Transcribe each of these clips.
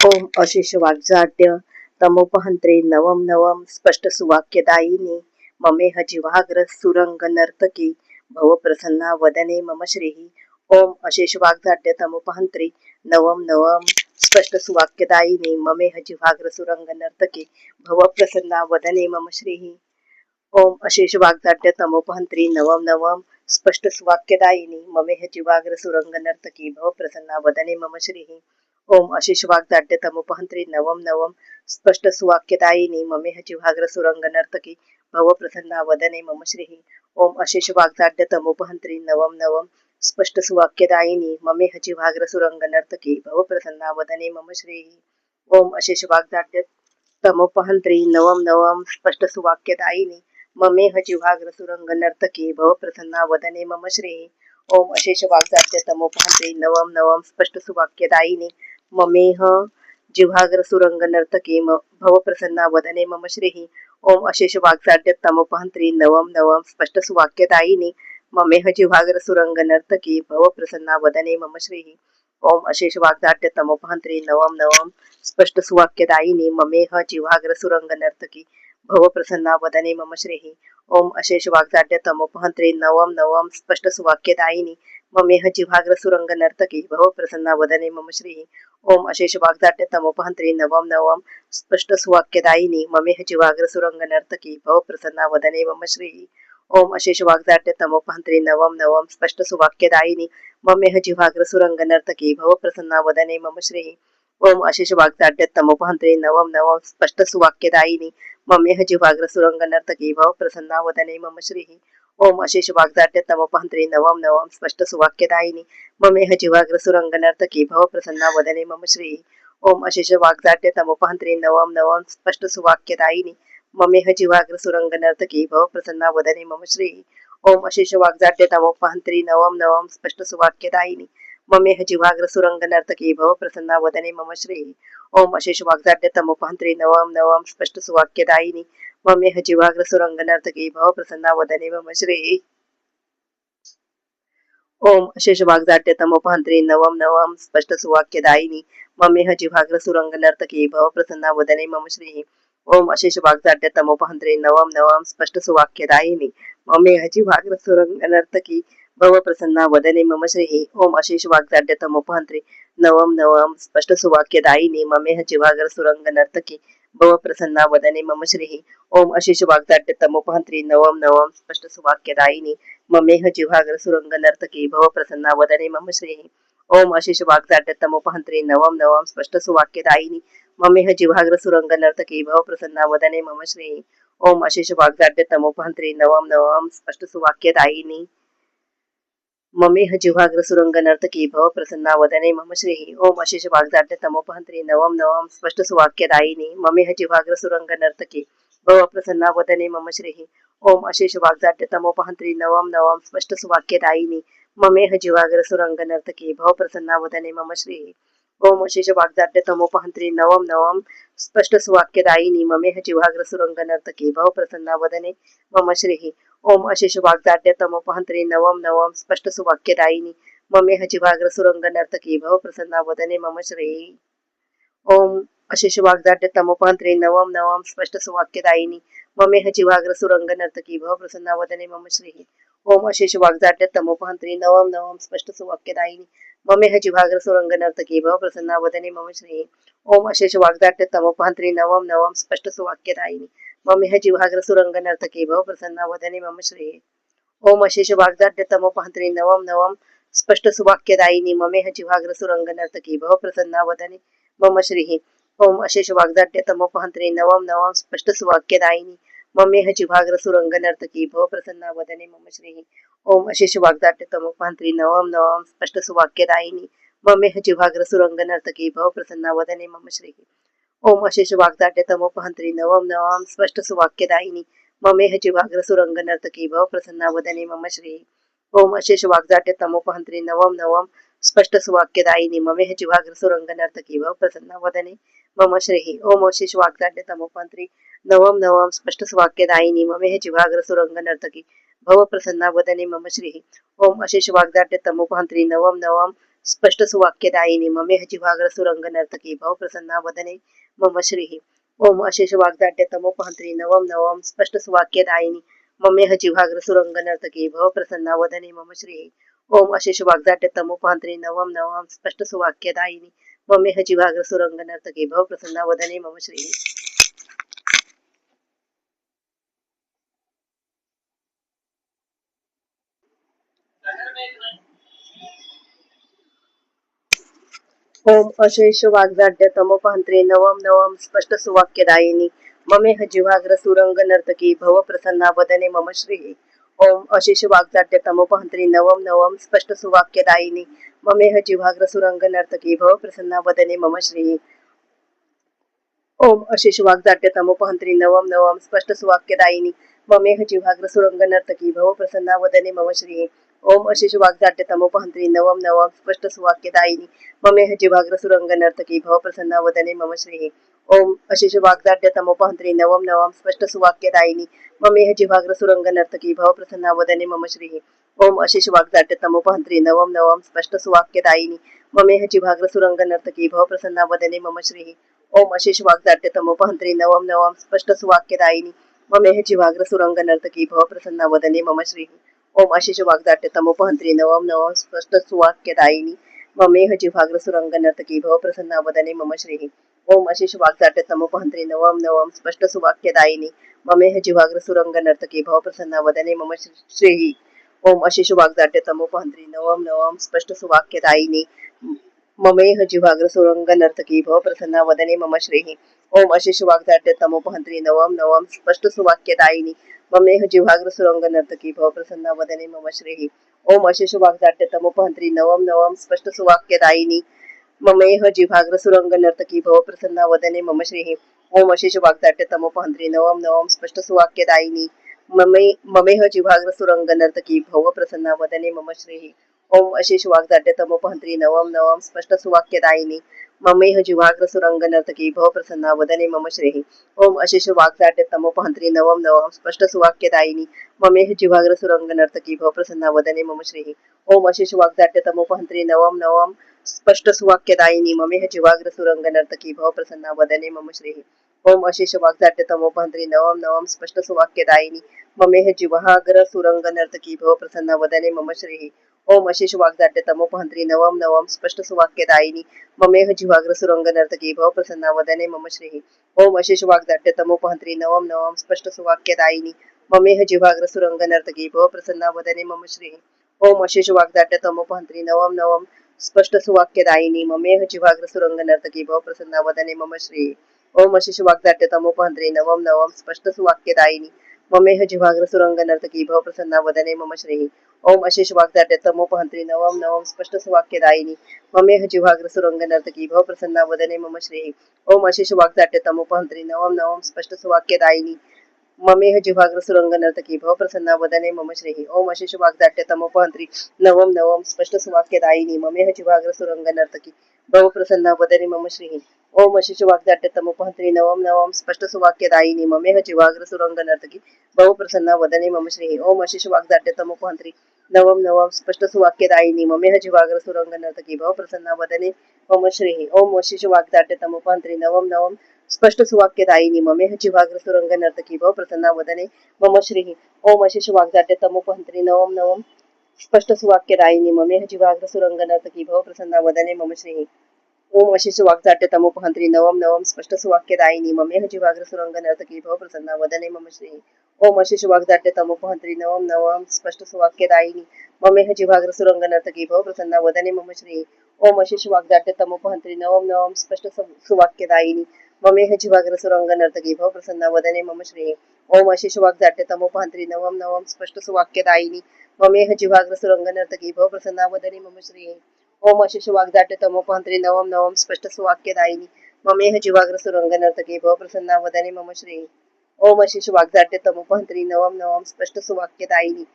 ओम अशेष वाग्जाड्य तमोपहंत्रे नवम नवम स्पष्ट सुवाक्यदायिनी ममेह जिव्हाग्र सुरंग नर्तकी भवप्रसन्ना वदने मम श्रीः ओम अशेष वाग्जाड्य तमोपहंत्रे नवम नवम स्पष्ट सुवाक्यदायिनी ममेह जिव्हाग्र सुरंग नर्तकी भवप्रसन्ना वदने मम श्रीः ओम अशेष वाग्जाड्य तमोपहंत्री नवम नवम स्पष्ट सुवाक्यदायिनी ममेह जिवाग्र सुरंग नर्तकी भवप्रसन्ना वदने मम श्रीः ओम अशेष वाग्जाड्य तमोपहंत्री नवम नवम स्पष्ट सुवाक्यदायिनी ममेह जिवाग्र सुरंग नर्तकी भवप्रसन्ना वदने मम श्रीः ओम अशेष वाग्जाड्य तमोपहंत्री नवम नवम स्पष्ट सुवाक्यदायिनी ममेह जिवाग्र सुरंग नर्तकी भवप्रसन्ना वदने मम श्रीः ओम अशेष वाग्जाड्य तमोपहंत्री नवम नवम स्पष्ट सुवाक्यदायिनी ममेह जिव्हाग्र सुरंग नर्तकी भवप्रसन्ना वदने मम श्रीः ओम अशेष वाग्जाड्य तमोपहंत्री नवम नवम स्पष्ट सुवाक्यदायिनी ममेह जिव्हाग्र सुरंग नर्तकी भवप्रसन्ना वदने मम श्रीः ओम अशेष वाग्जाड्य तमोपहंत्री नवम नवम स्पष्ट सुवाक्यदायिनी ममेह जिव्हाग्र सुरंग नर्तकी भवप्रसन्ना वदने मम श्रीः ओम अशेष वाग्जाड्य तमोपहंत्री नवम नवम स्पष्ट सुवाक्यदायिनी ममेह जिव्हाग्र सुरंग नर्तकी भवप्रसन्ना वदने मम श्रीः ओम अशेष वाग्जाड्य तमोपहंत्री नवम नवम स्पष्ट सुवाक्यदायिनी ममेह जिव्हाग्र सुरंग नर्तकी भवप्रसन्ना वदने मम श्रीः ओम अशेष वाग्जाड्य तमोपहंत्री नवम नवम स्पष्ट सुवाक्यदायिनी ममेह जिव्हाग्र सुरंग नर्तकी भवप्रसन्ना वदने मम श्रीः ओम अशेष वाग्जाड्य तमोपहंत्री नवम नवम स्पष्ट सुवाक्यदायिनी ममेह जिव्हाग्र सुरंग नर्तकी भवप्रसन्ना वदने मम श्रीः ओम अशेष वाग्जाड्य तमोपहंत्री नवम नवम स्पष्ट सुवाक्यदायिनी ममेह जिव्हाग्र सुरंग नर्तकी भवप्रसन्ना वदने मम श्रीः ओम अशेष वाग्जाड्य तमोपहंत्री नवम नवम स्पष्ट सुवाक्यदायिनी ममेह जिव्हाग्र सुरंग नर्तकी भवप्रसन्ना वदने मम श्रीः ओम अशेष वाग्जाड्य तमोपहंत्री नवम नवम स्पष्ट सुवाक्यदायिनी ममेह जिव्हाग्र सुरंग नर्तकी भवप्रसन्ना वदने मम श्रीः ओम अशेष वाग्जाड्य तमोपहंत्री नवम नवम स्पष्ट सुवाक्यदायिनी ममेह जिव्हाग्र सुरंग नर्तकी भवप्रसन्ना वदने मम श्रीः ओम अशेष वाग्जाड्य तमोपहंत्री नवम नवम स्पष्ट सुवाक्यदायिनी ममेह जिव्हाग्र सुरंग नर्तकी भवप्रसन्ना वदने मम श्रीः ओम अशेष वाग्जाड्य तमोपहंत्री नवम नवम स्पष्ट सुवाक्यदायिनी ममेह जिव्हाग्र सुरंग नर्तकी भवप्रसन्ना वदने मम श्रीः ओम अशेष वाग्जाड्य तमोपहंत्री नवम नवम स्पष्ट सुवाक्यदायिनी ममेह जिव्हाग्र सुरंग नर्तकी भवप्रसन्ना वदने मम श्रीः ओम अशेष वाग्जाड्य तमोपहंत्री नवम नवम स्पष्ट सुवाक्यदायिनी ममेह जिव्हाग्र सुरंग नर्तकी भवप्रसन्ना वदने मम श्रीः ओम अशेष वाग्जाड्य तमोपहंत्री नवम नवम स्पष्ट सुवाक्यदायिनी ममेह जिव्हाग्र सुरंग नर्तकी भवप्रसन्ना वदने मम श्रीः ओम अशेष वाग्जाड्य तमोपहंत्री नवम नवम स्पष्ट सुवाक्यदायिनी ममेह जिव्हाग्र सुरंग नर्तकी भवप्रसन्ना वदने मम श्रीः ओम अशेष वाग्जाड्य तमोपहंत्री नवम नवम स्पष्ट सुवाक्यदायिनी ममेह जिव्हाग्र सुरंग नर्तकी भवप्रसन्ना वदने मम श्रीः ओम अशेष वाग्जाड्य तमोपहंत्री नवम नवम स्पष्ट सुवाक्यदायिनी ममेह जिव्हाग्र सुरंग नर्तकी भवप्रसन्ना वदने मम श्रीः ओम अशेष वाग्जाड्य तमोपहंत्री नवम नवम स्पष्ट सुवाक्यदायिनी ममेह जिव्हाग्र सुरंग नर्तकी भवप्रसन्ना वदने मम श्रीः ओम अशेष वाग्जाड्य तमोपहंत्री नवम नवम स्पष्ट सुवाक्यदायिनी ममेह जिव्हाग्र सुरंग नर्तकी भवप्रसन्ना वदने मम श्रीः ओम अशेष वाग्जाड्य तमोपहंत्री नवम नवम स्पष्ट सुवाक्यदायिनी ममेह जिव्हाग्र सुरंग नर्तकी भवप्रसन्ना वदने मम श्रीः ओम अशेष वाग्जाड्य तमोपहंत्री नवम नवम स्पष्ट सुवाक्यदायिनी ममेह जिव्हाग्र सुरंग नर्तकी भवप्रसन्ना वदने मम श्रीः ओम अशेष वाग्जाड्य तमोपहंत्री नवम नवम स्पष्ट सुवाक्यदायिनी ममेह जिव्हाग्र सुरंग नर्तकी भवप्रसन्ना वदने मम श्रीः ओम अशेष वाग्जाड्य तमोपहंत्री नवम नवम स्पष्ट सुवाक्यदायिनी ममेह जिव्हाग्र सुरंग नर्तकी भवप्रसन्ना वदने मम श्रीः ओम अशेष वाग्जाड्य तमोपहंत्री नवम नवम स्पष्ट सुवाक्यदायिनी ममेह जिव्हाग्र सुरंग नर्तकी भवप्रसन्ना वदने मम श्रीः ओम अशेष वाग्जाड्य तमोपहंत्री नवम नवम स्पष्ट सुवाक्यदायिनी ममेह जिव्हाग्र सुरंग नर्तकी भवप्रसन्ना वदने मम श्रीः ओम अशेष वाग्जाड्य तमोपहंत्री नवम नवम स्पष्ट सुवाक्यदायिनी ममेह जिव्हाग्र सुरंग नर्तकी भवप्रसन्ना वदने मम श्रीः ओम अशेष वाग्जाड्य तमोपहंत्री नवम नवम स्पष्ट सुवाक्यदायिनी ममेह जिव्हाग्र सुरंग नर्तकी भवप्रसन्ना वदने मम श्रीः ओम अशेष वाग्जाड्य तमोपहंत्री नवम नवम स्पष्ट सुवाक्यदायिनी ममेह जिव्हाग्र सुरंग नर्तकी भवप्रसन्ना वदने मम श्रीः ओम अशेष वाग्जाड्य तमोपहंत्री नवम नवम स्पष्ट सुवाक्यदायिनी ममेह जिव्हाग्र सुरंग नर्तकी भवप्रसन्ना वदने मम श्रीः ओम अशेष वाग्जाड्य तमोपहंत्री नवम नवम स्पष्ट सुवाक्यदायिनी ममेह जिह्वाग्र सुरंग नर्तकी भव प्रसन्ना वदने मम श्रीः ओम अशेष वाग्दाट्य तमोपहंत्री नवम नवम स्पष्ट सुवाक्यदायिनी ममेह जिह्वाग्र सुरंग नर्तकी भव प्रसन्ना वदने मम श्रीः ओम अशेष वाग्दाट्य तमोपहंत्री नवम नवम स्पष्ट सुवाक्यदायिनी ममेह जिह्वाग्र सुरंग नर्तकी भव प्रसन्ना वदने मम श्रीः ओम अशेष वाग्दाड्य तमोपहंत्रे नवम नवम स्पष्ट सुवाक्यदायिनी ममेह जिह्वाग्र सुरंग नर्तकी भव प्रसन्ना वदने मम श्रीः ओम अशेष वाग्दाड्य तमोपहंत्रे नवम नवम स्पष्ट सुवाक्यदायिनी ममेह जिह्वाग्र सुरंग नर्तकी भव प्रसन्ना वदने मम श्रीः ओम अशेष वाग्दाट्य तमोपहंत्री नवम नवम स्पष्ट सुवाक्यदायिनी ममेह जिह्वाग्र सुरंग नर्तकी भव प्रसन्ना वदने मम श्रीः ओम अशेष वाग्दाट्य तमोपहंत्री नवम नवम स्पष्ट सुवाक्यदायिनी ममेह जिह्वाग्र सुरंग नर्तकी भव प्रसन्ना वदने मम श्रीः ओम अशेष वाग्दाट्य तमोपहंत्री नवम नवम स्पष्ट सुवाक्यदायिनी ममेह जिह्वाग्र सुरंग नर्तकी भव प्रसन्ना वदने मम श्रीः ओम अशेष वाग्दाट्य तमोपहंत्री नवम नवम स्पष्ट सुवाक्यदायिनी ममेह जिह्वाग्र सुरंग नर्तकी भव प्रसन्ना वदने मम श्रीः ओम अशेष वाग्दाट्य तमोपहंत्री नवम नवम स्पष्ट सुवाक्यदायिनी ममेह जिह्वाग्र सुरंग नर्तकी भव प्रसन्ना वदने मम श्रीः ओम अशेष वाग्दाट्य तमोपहंत्री नवम नवम स्पष्ट सुवाक्यदायिनी ममेह जिह्वाग्र सुरंग नर्तकी भव प्रसन्ना वदने मम श्रीः ओम अशेष वाग्दाट्य तमोपहंत्री नवम नवम स्पष्ट सुवाक्यदायिनी ममेह जिह्वाग्र सुरंग नर्तकी भव प्रसन्ना वदने मम श्रीः ओम अशेष वाग्दाट्य तमोपहंत्री नवम नवम स्पष्ट सुवाक्यदायिनी ममेह जिह्वाग्र सुरंग नर्तकी भव प्रसन्ना वदने मम श्रीः ओम अशेष वाग्दाट्य तमोपहंत्री नवम नवम स्पष्ट सुवाक्यदायिनी ममेह जिह्वाग्र सुरंग नर्तकी भव प्रसन्ना वदने मम श्रीः ओम अशेष वाग्दाट्य तमोपहंत्री नवम नवम स्पष्ट सुवाक्यदायिनी ममेह जिह्वाग्र सुरंग नर्तकी भव प्रसन्ना वदने मम श्रीः ओम अशेष वाग्दाट्य तमोपहंत्री नवम नवम स्पष्ट सुवाक्यदायिनी ममेह जिह्वाग्र सुरंग नर्तकी भव प्रसन्ना वदने मम श्रीः ओम अशेष वाग्दाट्य तमोपहंत्री नवम नवम स्पष्ट सुवाक्यदायिनी ममेह जिह्वाग्र सुरंग नर्तकी भव प्रसन्ना वदने मम श्रीः ओम अशेष वाग्दाट्य तमोपहंत्री नवम नवम स्पष्ट सुवाक्यदायिनी ममेह जिह्वाग्र सुरंग नर्तकी भव प्रसन्ना वदने मम श्रीः ओम अशेष वाग्दाट्य तमोपहंत्री नवम नवम स्पष्ट सुवाक्यदायिनी ममेह जिह्वाग्र सुरंग नर्तकी भव प्रसन्ना वदने मम श्रीः ओम अशेष वाग्दाट्य तमोपहंत्री नवम नवम स्पष्ट सुवाक्यदायिनी ममेह जिह्वाग्र सुरंग नर्तकी भव प्रसन्ना वदने मम श्रीः ओम अशेष वाग्दाट्य तमोपहंत्री नवम नवम स्पष्ट सुवाक्यदायिनी ममेह जिह्वाग्र सुरंग नर्तकी भव प्रसन्ना वदने मम श्रीः ओम अशेष वाग्दाट्य तमोपहंत्री नवम नवम स्पष्ट सुवाक्यदायिनी ममेह जिह्वाग्र सुरंग नर्तकी भव प्रसन्ना वदने मम श्रीः ओम अशेष वाग्दाट्य तमोपहंत्री नवम नवम स्पष्ट सुवाक्यदायिनी ममेह जिह्वाग्र सुरंग नर्तकी भव प्रसन्ना वदने मम श्रीः ओम अशेष वाग्दाट्य तमोपहंत्री नवम नवम स्पष्ट सुवाक्यदायिनी ममेह जिह्वाग्र सुरंग नर्तकी भव प्रसन्ना वदने मम श्रीः ओम अशेष वाग्दाट्य तमोपहंत्री नवम नवम स्पष्ट सुवाक्यदायिनी ममेह जिह्वाग्र सुरंग नर्तकी भव प्रसन्ना वदने मम श्रीः ओम अशेष वाग्दाट्य तमोपहंत्री नवम नवम स्पष्ट सुवाक्यदायिनी ममेह जिह्वाग्र सुरंग नर्तकी भव प्रसन्ना वदने मम श्रीः ओम अशेष वाग्दाट्य तमोपहंत्री नवम नवम स्पष्ट सुवाक्यदायिनी ममेह जिह्वाग्र सुरंग नर्तकी भव प्रसन्ना वदने मम श्रीः ओम अशेष वाग्दाट्य तमोपहंत्री नवम नवम स्पष्ट सुवाक्यदायिनी ममेह जिह्वाग्र सुरंग नर्तकी भव प्रसन्ना वदने मम श्रीः ओम अशेष वाग्दाट्य तमोपहंत्री नवम नवम स्पष्ट सुवाक्यदायिनी ममेह जिह्वाग्र सुरंग नर्तकी भव प्रसन्ना वदने मम श्रीः ओम अशेष वाग्दाट्य तमोपहंत्री नवम नवम स्पष्ट सुवाक्यदायिनी ममेह जिह्वाग्र सुरंग नर्तकी भव प्रसन्ना वदने मम श्रीः ओम अशेष वाग्दाट्य तमोपहंत्री नवम नवम स्पष्ट सुवाक्यदायिनी ममेह जिह्वाग्र सुरंग नर्तकी भव प्रसन्ना वदने मम श्रीः ओम अशेष वाग्दाट्य तमोपहंत्री नवम नवम स्पष्ट सुवाक्यदायिनी ममेह जिह्वाग्र सुरंग नर्तकी भव प्रसन्ना वदने मम श्रीः ओम अशेष वाग्दाट्य तमोपहंत्री नवम नवम स्पष्ट सुवाक्यदायिनी ममेह जिह्वाग्र सुरंग नर्तकी भव प्रसन्ना वदने मम श्रीः ओम अशेष वाग्दाट्य तमोपहंत्री नवम नवम स्पष्ट सुवाक्यदायिनी ममेह जिह्वाग्र सुरंग नर्तकी भव प्रसन्ना वदने मम श्रीः ओम अशेष वाग्दाट्य तमोपहंत्री नवम नवम स्पष्ट सुवाक्यदायिनी ममेह जिह्वाग्र सुरंग नर्तकी भव प्रसन्ना वदने मम श्रीः ओम अशेष वाग्दाट्य तमोपहंत्री नवम नवम स्पष्ट सुवाक्यदायिनी ममेह जिह्वाग्र सुरंग नर्तकी भव प्रसन्ना वदने मम श्रीः ओम अशेष वाग्दाट्य तमोपहंत्री नवम नवम स्पष्ट सुवाक्यदायिनी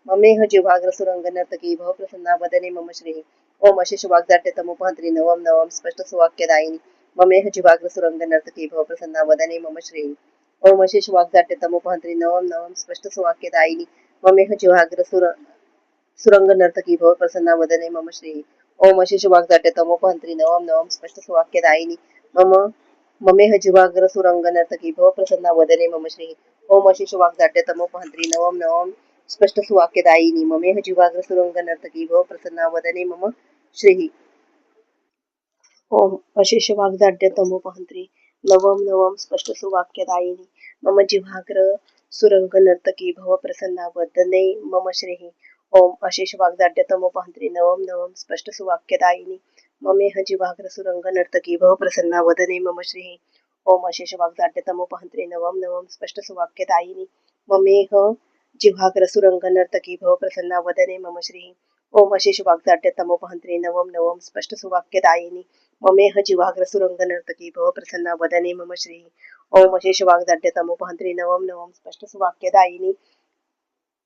ममेह जिह्वाग्र सुरंग नर्तकी भव प्रसन्ना वदने मम श्रीः ओम अशेष वाग्दाट्य तमोपहंत्री नवम नवम स्पष्ट सुवाक्यदायिनी ममेह जिह्वाग्र सुरंग नर्तकी भव प्रसन्ना वदने मम श्रीः ओम अशेष वाग्दाट्य तमोपहंत्री नवम नवम स्पष्ट सुवाक्यदायिनी ममेह जिह्वाग्र सुरंग नर्तकी भव प्रसन्ना वदने मम श्रीः ओम अशेष वाग्दाट्य तमोपहंत्री नवम नवम स्पष्ट सुवाक्यदायिनी मम ममेह जिवाग्र सुरंग नर्तकी भव प्रसन्ना वदने मम श्री ओम अशेष वाग्दाट्य तमोपहंत्री नवम नवम स्पष्ट सुवाक्यदायिनी ममेह जिवाग्र सुरंग नर्तकी भव प्रसन्ना वदने मम श्री ओम अशेष वाग्दाट्य तमोपहंत्री नवम नवम स्पष्ट सुवाक्यदायिनी मम जिव्हाग्र सुरंग नर्तकी भव प्रसन्ना वदने मम श्री ओम अशेष वाग्दाट्य तमोपहंत्री नवम नवम स्पष्ट सुवाक्यदायिनी ममेह जिव्हाग्र सुरंग नर्तकी भव प्रसन्ना वदने मम श्री ओम अशेष वाग्दाट्य तमोपहंत्री नवम नवम स्पष्ट सुवाक्यदायिनी ममेह जिव्हाग्र सुरंग नर्तकी भव प्रसन्ना वदने मम श्री ओम अशेष वाग्दाट्य तमोपहंत्री नवम नवम स्पष्ट सुवाक्यदायिनी ममेह जिवाग्र सुरंग नर्तकी भव प्रसन्ना वदने मम श्री ओम अशेष वाग्दाट्य तमोपहंत्री नवम नवम स्पष्ट सुवाक्यदायिनी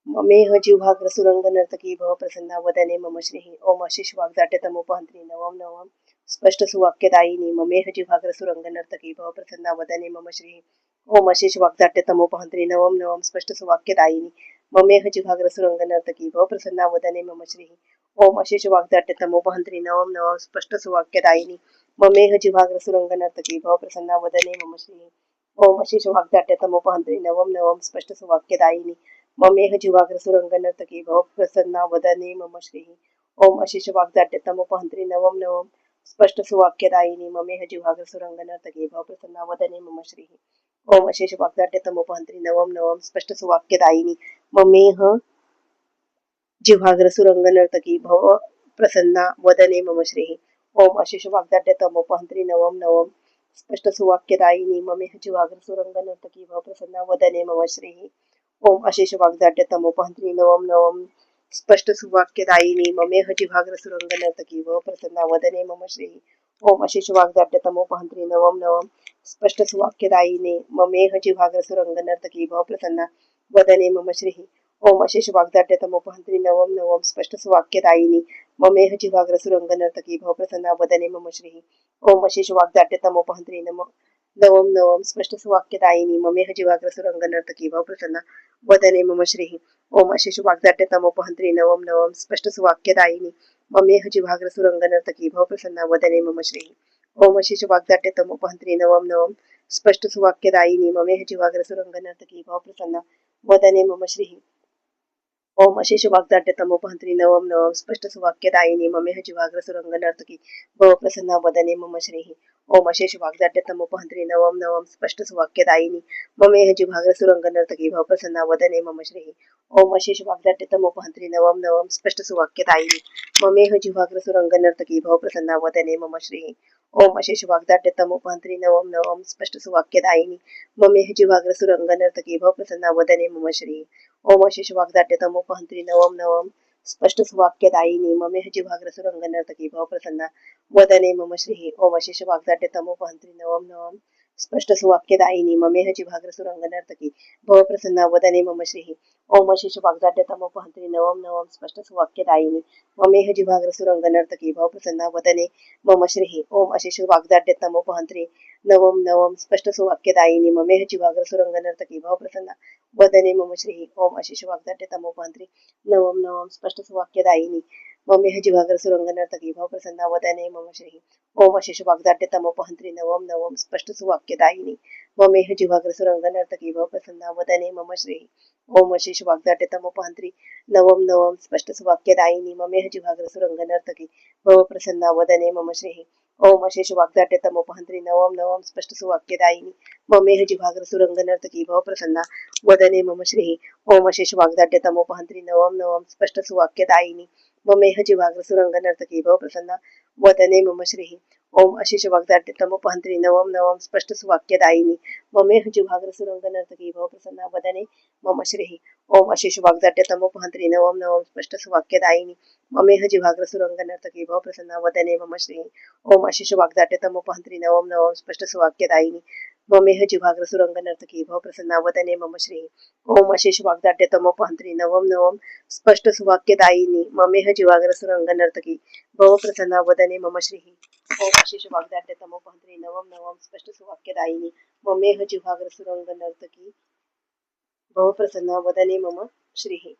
ममेह जिव्हाग्र सुरंग नर्तकी भव प्रसन्ना वदने मम श्री ओम अशेष वाग्दाट्य तमोपहंत्री नवम नवम स्पष्ट सुवाक्यदायिनी ममेह जिव्हाग्र सुरंग नर्तकी भव प्रसन्ना वदने मम श्री ओम अशेष वाग्दाट्य तमोपहंत्री नवम नवम स्पष्ट सुवाक्यदायिनी ममेह जिव्हाग्र सुरंग नर्तकी भव प्रसन्ना वदने मम श्री ओम अशेष वाग्दाट्य तमोपहंत्री नवम नवम स्पष्ट सुवाक्यदायिनी ममेह जिव्हाग्र सुरंग नर्तकी भव प्रसन्ना वदने मम श्री ओम अशेष वाग्दाट्य तमोपहंत्री नवम नवम स्पष्ट सुवाक्यदायिनी ममेह जिव्हाग्र सुरंग नर्तकी भव प्रसन्ना वदने मम श्री ओम अशेष वाग्दाट्य तमोपहंत्री नवम नवम स्पष्ट सुवाक्यदायिनी ममेह जिव्हाग्र सुरंग नर्तकी भव प्रसन्ना वदने मम श्री ओम अशेष वाग्दाट्य तमोपहंत्री नवम नवम स्पष्ट सुवाक्यदायिनी ममेह जिव्हाग्र सुरंग नर्तकी भव प्रसन्ना वदने मम श्री ओम अशेष वाग्दाट्य तमोपहंत्री नवम नवम स्पष्ट सुवाक्यदायिनी ममेह जिव्हाग्र सुरंग नर्तकी भव प्रसन्ना वदने मम श्री ओम अशेष वाग्दाट्य तमोपहंत्री नवम नवम स्पष्ट सुवाक्यदायिनी ममेह जिव्हाग्र सुरंग नर्तकी भव प्रसन्ना वदने मम श्री ओम अशेष वाग्दाट्य तमोपहंत्री नवम नवम स्पष्ट सुवाक्यदायिनी ममेह जिव्हाग्र सुरंग नर्तकी भव प्रसन्ना वदने मम श्री ओम अशेष वाग्दाट्य तमोपहंत्री नवम नवम स्पष्ट सुवाक्यदायिनी ममेह जिव्हाग्र सुरंग नर्तकी भव प्रसन्ना वदने मम श्री ओम अशेष वाग्दाट्य तमोपहंत्री नवम नवम स्पष्ट सुवाक्यदायिनी ममेह जिव्हाग्र सुरंग नर्तकी भव प्रसन्ना वदने मम श्री ओम अशेष वाग्दाट्य तमोपहंत्री नवम नवम स्पष्ट सुवाक्यदायिनी ममेह जिव्हाग्र सुरंग नर्तकी भव प्रसन्ना वदने मम श्री ओम अशेष वाग्दाट्य तमोपहंत्री नवम नवम स्पष्ट सुवाक्यदायिनी ममेह जिव्हाग्र सुरंग नर्तकी भव प्रसन्ना वदने मम श्री ओम अशेष वाग्दाट्य तमोपहंत्री नवम नवम स्पष्ट सुवाक्यदायिनी ममेह जिव्हाग्र सुरंग नर्तकी भव प्रसन्ना वदने मम श्री ओम अशेष वाग्दाट्य तमोपहंत्री नवम नवम स्पष्ट सुवाक्यदायिनी ममेह जिव्हाग्र सुरंग नर्तकी भव प्रसन्ना वदने मम श्री ओम अशेष वाग्दाट्य तमोपहंत्री नवम नवम स्पष्ट सुवाक्यदायिनी ममेह जिव्हाग्र सुरंग नर्तकी भव प्रसन्ना वदने मम श्री ओम अशेष वाग्दाट्य तमोपहंत्री नवम नवम स्पष्ट सुवाक्यदायिनी ममेह जिव्हाग्र सुरंग नर्तकी भव प्रसन्ना वदने मम श्री ओम अशेष वाग्दाट्य तमोपहंत्री नवम नवम स्पष्ट सुवाक्यदायिनी ममेह जिव्हाग्र सुरंग नर्तकी भव प्रसन्ना वदने मम श्री ओम अशेष वाग्दाट्य तमोपहंत्री नवम नवम स्पष्ट सुवाक्यदायिनी ममेह जिव्हाग्र सुरंग नर्तकी भव प्रसन्ना वदने मम श्री ओम अशेष वाग्दाट्य तमोपहंत्री नवम नवम स्पष्ट सुवाक्यदायिनी ममेह जिव्हाग्र सुरंग नर्तकी भव प्रसन्ना वदने मम श्री ओम अशेष वाग्दाट्य तमोपहंत्री नवम नवम स्पष्ट सुवाक्यदायिनी ममेह जिव्हाग्र सुरंग नर्तकी भव प्रसन्ना वदने मम श्री ओम अशेष वाग्दाट्य तमोपहंत्री नवम नवम स्पष्ट सुवाक्यदायिनी ममेह जिव्हाग्र सुरंग नर्तकी भव प्रसन्ना वदने मम श्री ओम अशेष वाग्दाट्य तमोपहंत्री नवम नवम स्पष्ट सुवाक्यदायिनी ममेह जिव्हाग्र सुरंग नर्तकी भव प्रसन्ना वदने मम श्री ओम अशेष वाग्दाट्य तमोपहंत्री नवम नवम स्पष्ट सुवाक्यदायिनी ममेह जिव्हाग्र सुरंग नर्तकी भव प्रसन्ना वदने मम श्री ओम अशेष वाग्दाट्य तमोपहंत्री नवम नवम स्पष्ट सुवाक्यदायिनी ममेह जिव्हाग्र सुरंग नर्तकी भव प्रसन्ना वदने मम श्री ओम अशेष वाग्दाट्य तमोपहंत्री नवम नवम स्पष्ट सुवाक्यदायिनी ममेह जिव्हाग्र सुरंग नर्तकी भव प्रसन्ना वदने मम श्री ओम अशेष वाग्दाट्य तमोपहंत्री नवम नवम स्पष्ट सुवाक्यदायिनी ममेह जिव्हाग्र सुरंग नर्तकी भव प्रसन्ना वदने मम श्री ओम अशेष वाग्दाट्य तमोपहंत्री नवम नवम स्पष्ट सुवाक्यदायिनी ममेह जिव्हाग्र सुरंग नर्तकी भव प्रसन्ना वदने मम श्री ओम अशेष वाग्दाट्य तमोपहंत्री नवम नवम स्पष्ट सुवाक्यदायिनी ममेह जिव्हाग्र सुरंग नर्तकी भव प्रसन्ना वदने मम श्री ओम अशेष वाग्दाट्य तमोपहंत्री नवम नवम स्पष्ट सुवाक्यदायिनी ममेह जिव्हाग्र सुरंग नर्तकी भव प्रसन्ना वदने मम श्री ओम अशेष वाग्दाट्य तमोपहंत्री नवम नवम स्पष्ट सुवाक्यदायिनी ममेह जिव्हाग्र सुरंग नर्तकी भव प्रसन्ना वदने मम श्री